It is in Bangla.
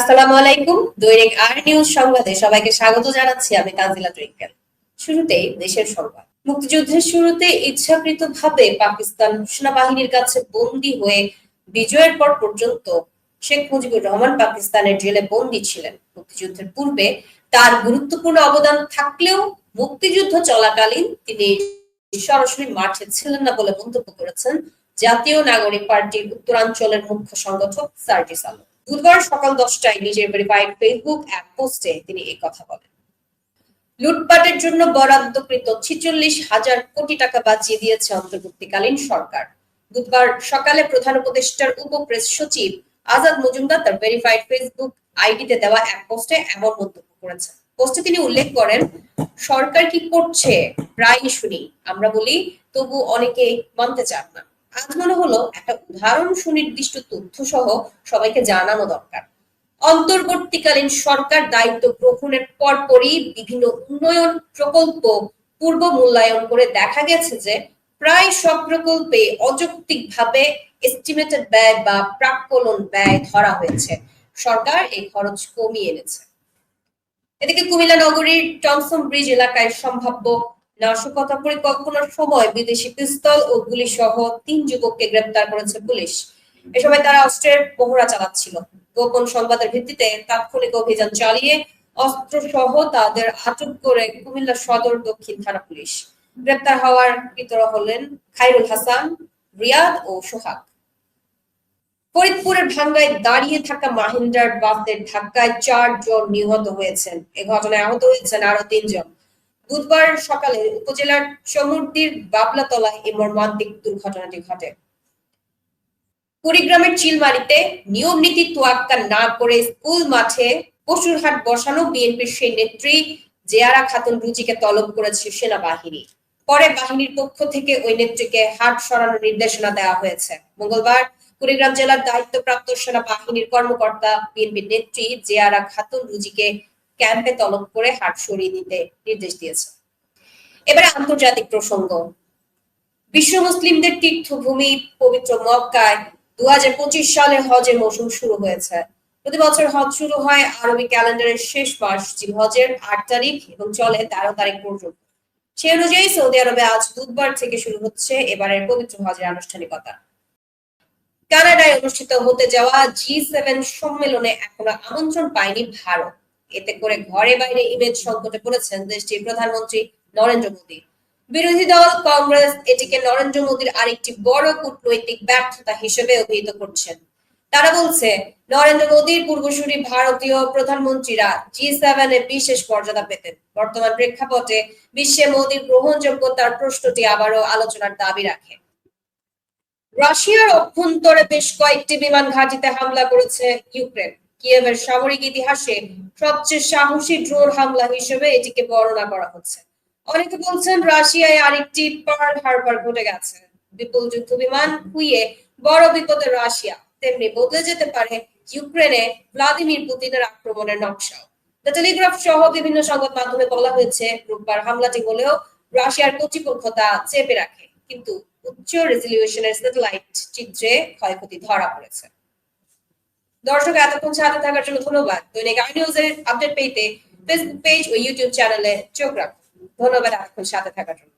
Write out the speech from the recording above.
আসসালামু আলাইকুম। দৈনিক আর নিউজ সংবাদে সবাইকে স্বাগত জানাচ্ছি। আমি তানজিলা টুইঙ্কেল। শুরুতেই দেশের সংবাদ। মুক্তিযুদ্ধের শুরুতে ইচ্ছাকৃতভাবে পাকিস্তান সেনাবাহিনীর কাছে বন্দী হয়ে বিজয়ের পর পর্যন্ত শেখ মুজিবুর রহমান পাকিস্তানের জেলে বন্দী ছিলেন। মুক্তিযুদ্ধের পূর্বে তার গুরুত্বপূর্ণ অবদান থাকলেও মুক্তিযুদ্ধ চলাকালীন তিনি সরাসরি মাঠে ছিলেন না বলে মন্তব্য করেছেন জাতীয় নাগরিক পার্টির উত্তরাঞ্চলের মুখ্য সংগঠক সার্জিস আলম। বুধবার সকাল 10টায় নিজের ভেরিফাইড ফেসবুক অ্যাপ পোস্টে তিনি এই কথা বলেন। লুটপাটের জন্য বরাদ্দকৃত 46,000 কোটি টাকা বাঁচিয়ে দিয়েছে অন্তর্বর্তীকালীন সরকার। বুধবার সকালে প্রধান উপদেষ্টার উপপ্রেস সচিব আজাদ মজুমদার তার ভেরিফাইড ফেসবুক আইডিতে দেওয়া এক পোস্টে এমন মন্তব্য করেছেন। পোস্টে তিনি উল্লেখ করেন, সরকার কি করছে প্রায়ই শুনি, আমরা বলি, তবু অনেকে মানতে চান না। আজ মনে হলো একটা উদাহরণ সুনির্দিষ্ট তথ্য সহ সবাইকে জানানো দরকার। অন্তর্বর্তীকালীন সরকার দায়িত্ব গ্রহণের পরপরই বিভিন্ন উন্নয়ন প্রকল্প পূর্ব মূল্যায়ন করে দেখা গেছে যে প্রায় সব প্রকল্পে অযৌক্তিকভাবে এস্টিমেটেড ব্যয় বা প্রাক্কলন ব্যয় ধরা হয়েছে। সরকার এই খরচ কমিয়ে এনেছে। এদিকে কুমিল্লা নগরীর টমসন ব্রিজ এলাকায় সম্ভাব্য নাশকতা পরিকল্পনার সময় বিদেশি পিস্তল ও গুলি সহ 3 যুবককে গ্রেপ্তার করেছে পুলিশ। এ সময় তারা অস্ত্রের পহরা চালাচ্ছিল। গোপন সংবাদের ভিত্তিতে তাৎক্ষণিক অভিযান চালিয়ে অস্ত্র সহ তাদের আটক করে কুমিল্লা সদর দক্ষিণ থানা পুলিশ। গ্রেপ্তার হওয়ার কৃতরা হলেন খায়রুল হাসান, রিয়াদ ও সোহাগ। ফরিদপুরের ভাঙ্গায় দাঁড়িয়ে থাকা মাহিন্দ্রার বাসের ধাক্কায় 4 জন নিহত হয়েছেন। এ ঘটনায় আহত হয়েছেন আরো 3 জন। বুধবার সকালে উপজেলার চমুরদীর বাবলাতলায় এই মর্মান্তিক দুর্ঘটনাটি ঘটে। কুড়িগ্রামের চিলমারিতে নিয়ম নীতি তোয়াক্কা না করে স্কুল মাঠে পশুর হাট বসানো বিএনপির সেই নেত্রী জেয়ারা খাতুন রুজিকে তলব করেছে সেনাবাহিনী। পরে বাহিনীর পক্ষ থেকে ওই নেত্রীকে হাট সরানোর নির্দেশনা দেওয়া হয়েছে। মঙ্গলবার কুড়িগ্রাম জেলার দায়িত্বপ্রাপ্ত সেনাবাহিনীর কর্মকর্তা বিএনপির নেত্রী জেয়ারা খাতুন রুজিকে ক্যাম্পে তলব করে হাট সরিয়ে দিতে নির্দেশ দিয়েছে। এবারে আন্তর্জাতিক প্রসঙ্গ। বিশ্ব মুসলিমদের তীর্থভূমি পবিত্র মক্কায় 2025 সালের হজের মৌসুম শুরু হয়েছে। প্রতি বছর হজ শুরু হয় আরবি ক্যালেন্ডারের শেষ মাস জিলহজের 8 তারিখ এবং চলে 13 তারিখ পর্যন্ত। সেই অনুযায়ী সৌদি আরবে আজ বুধবার থেকে শুরু হচ্ছে এবারের পবিত্র হজের আনুষ্ঠানিকতা। কানাডায় অনুষ্ঠিত হতে যাওয়া G7 সম্মেলনে এখনো আমন্ত্রণ পায়নি ভারত। এতে করে ঘরে বাইরে ইমেজ সংকটে পড়েছেন দেশটির প্রধানমন্ত্রী নরেন্দ্র মোদী। বিরোধী দল কংগ্রেস এটিকে নরেন্দ্র মোদীর আরেকটি বড় কূটনৈতিক ব্যর্থতা হিসেবে অভিহিত করছেন। তারা বলছে, নরেন্দ্র মোদীর পূর্বসূরি ভারতীয় প্রধানমন্ত্রীরা G7 এ বিশেষ মর্যাদা পেতেন। বর্তমান প্রেক্ষাপটে বিশ্বে মোদীর গ্রহণযোগ্যতার প্রশ্নটি আবারও আলোচনার দাবি রাখে। রাশিয়ার অভ্যন্তরে বেশ কয়েকটি বিমান ঘাঁটিতে হামলা করেছে ইউক্রেন। কিয়েভের সামরিক ইতিহাসে সবচেয়ে সাহসী ড্রোন হামলা হিসেবে এটিকে বর্ণনা করা হচ্ছে। অনেকে বলছেন রাশিয়ায় আরেকটি পার্ল হারবার ঘটে গেছে। বিপুল যুদ্ধ বিমান খুইয়ে বড় বিপদে রাশিয়া, তেমনি বদলে যেতে পারে ইউক্রেনে ভ্লাদিমির পুতিনের আক্রমণের নকশাও। দ্য টেলিগ্রাফ সহ বিভিন্ন সংবাদ মাধ্যমে বলা হয়েছে, রোববার হামলাটি হলেও রাশিয়ার কর্তৃপক্ষ তা চেপে রাখে, কিন্তু উচ্চ রেজলিউশনের স্যাটেলাইট চিত্রে ক্ষয়ক্ষতি ধরা পড়েছে। দর্শক, এতক্ষণ সাথে থাকার জন্য ধন্যবাদ। দৈনিক আর নিউজের আপডেট পেতে ফেসবুক পেজ ও ইউটিউব চ্যানেলে চোখ রাখুন। ধন্যবাদ এতক্ষণ সাথে থাকার জন্য।